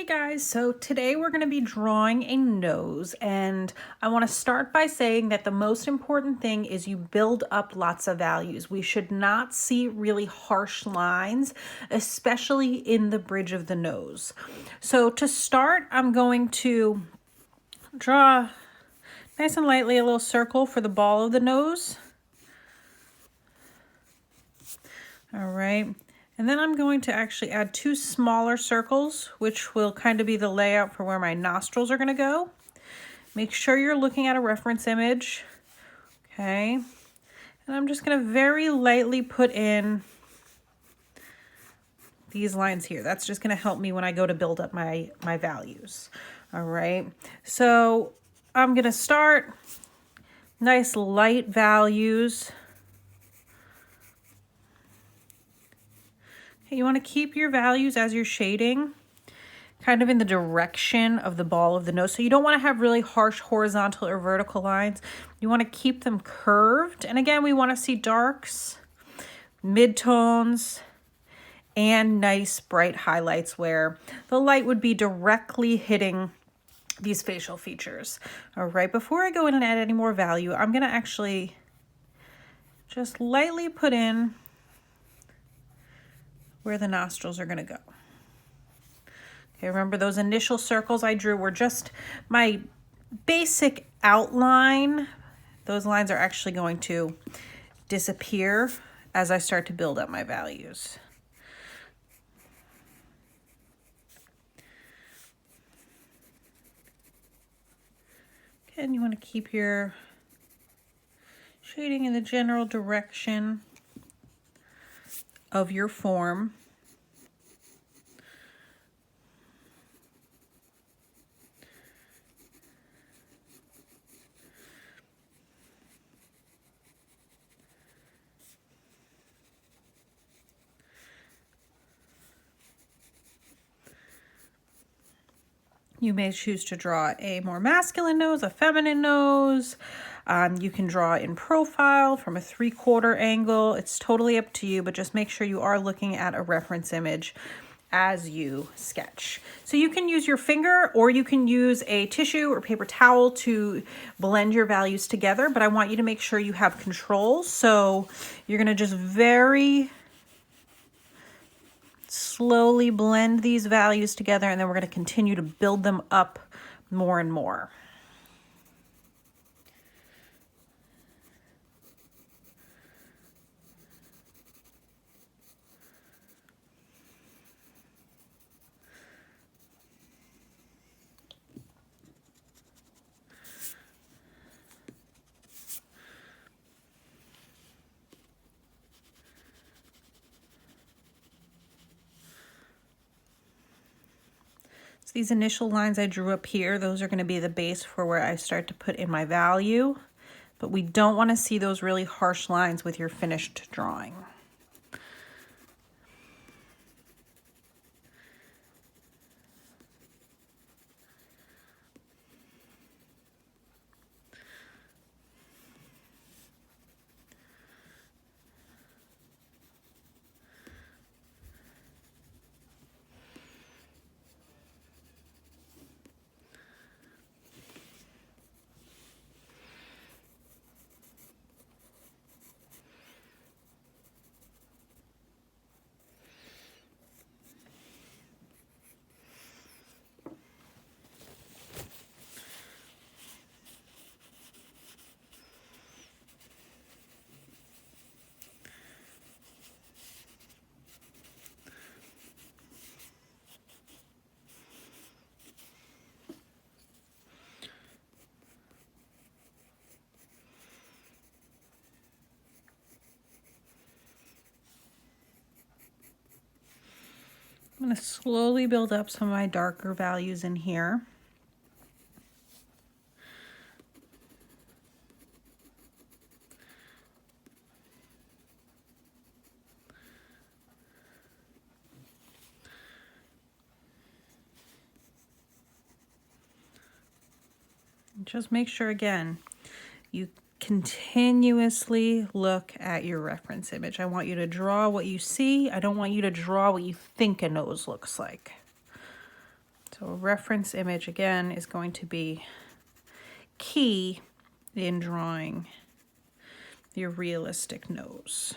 Hey guys, so today we're going to be drawing a nose, and I want to start by saying that the most important thing is you build up lots of values. We should not see really harsh lines, especially in the bridge of the nose. So to start, I'm going to draw nice and lightly a little circle for the ball of the nose. All right. And then I'm going to actually add two smaller circles, which will kind of be the layout for where my nostrils are going to go. Make sure you're looking at a reference image. Okay. And I'm just going to very lightly put in these lines here. That's just going to help me when I go to build up my values. All right. So I'm going to start nice light values. You want to keep your values as you're shading kind of in the direction of the ball of the nose. So you don't want to have really harsh horizontal or vertical lines. You want to keep them curved. And again, we want to see darks, midtones, and nice bright highlights where the light would be directly hitting these facial features. All right, before I go in and add any more value, I'm going to actually just lightly put in where the nostrils are going to go. Okay, remember those initial circles I drew were just my basic outline. Those lines are actually going to disappear as I start to build up my values. Again, you want to keep your shading in the general direction of your form. You may choose to draw a more masculine nose, a feminine nose. You can draw in profile from a 3/4 angle. It's totally up to you, but just make sure you are looking at a reference image as you sketch. So you can use your finger or you can use a tissue or paper towel to blend your values together, but I want you to make sure you have control. So you're going to just very slowly blend these values together, and then we're going to continue to build them up more and more. These initial lines I drew up here, those are going to be the base for where I start to put in my value, but we don't want to see those really harsh lines with your finished drawing. I'm going to slowly build up some of my darker values in here. Just make sure, again, you continuously look at your reference image. I want you to draw what you see. I don't want you to draw what you think a nose looks like. So a reference image, again, is going to be key in drawing your realistic nose.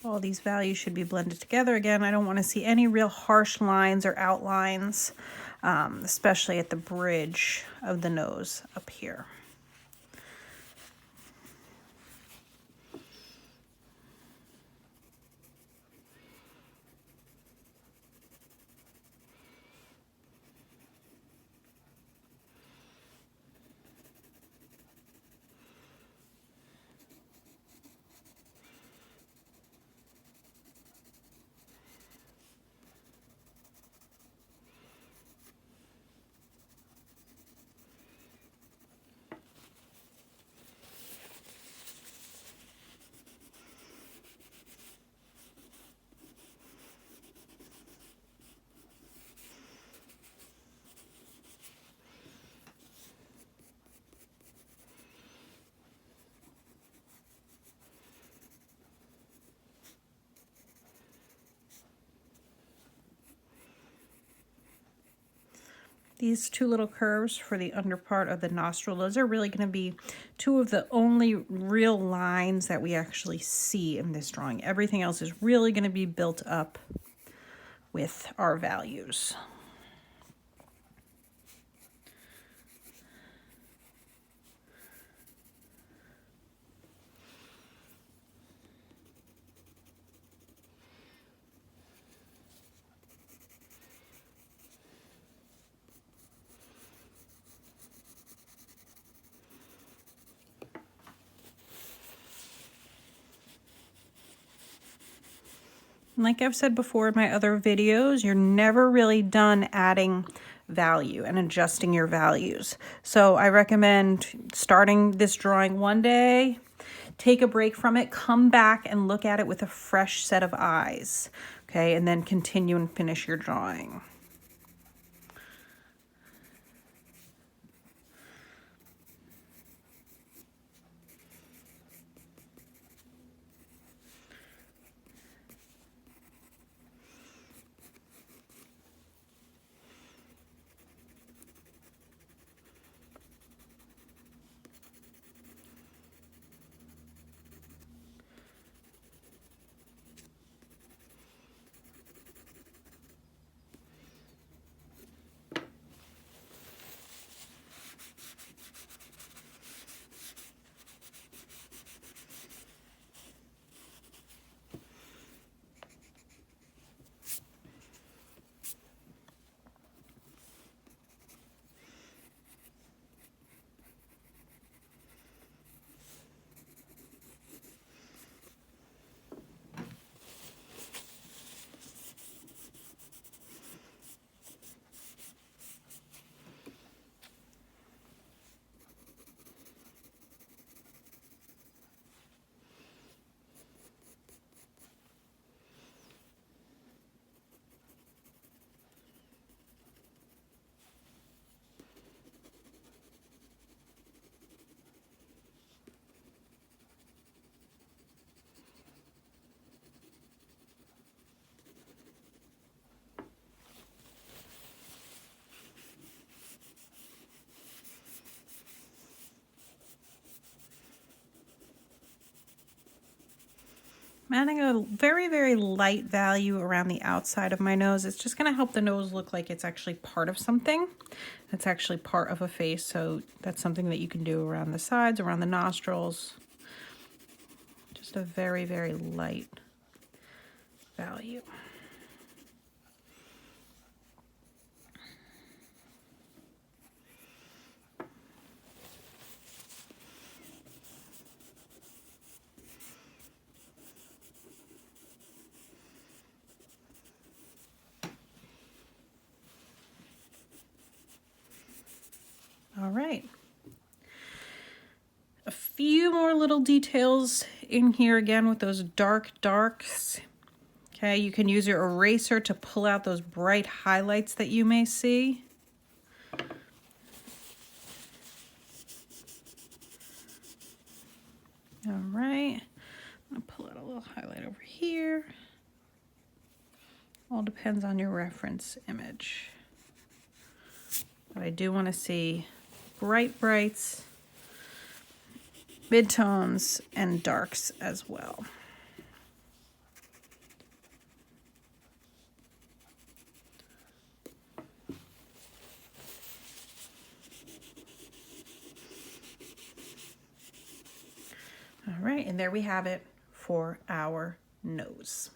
All these values should be blended together. Again, I don't want to see any real harsh lines or outlines, especially at the bridge of the nose up here. These two little curves for the under part of the nostril, those are really going to be two of the only real lines that we actually see in this drawing. Everything else is really going to be built up with our values. Like I've said before in my other videos, you're never really done adding value and adjusting your values. So I recommend starting this drawing one day, take a break from it, come back and look at it with a fresh set of eyes, okay, and then continue and finish your drawing. I'm adding a very, very light value around the outside of my nose. It's just going to help the nose look like it's actually part of something. It's actually part of a face, so that's something that you can do around the sides, around the nostrils. Just a very, very light value. All right. A few more little details in here again with those dark darks. Okay, you can use your eraser to pull out those bright highlights that you may see. All right, I'm gonna pull out a little highlight over here. All depends on your reference image. But I do want to see bright brights, midtones, and darks as well. All right, and there we have it for our nose.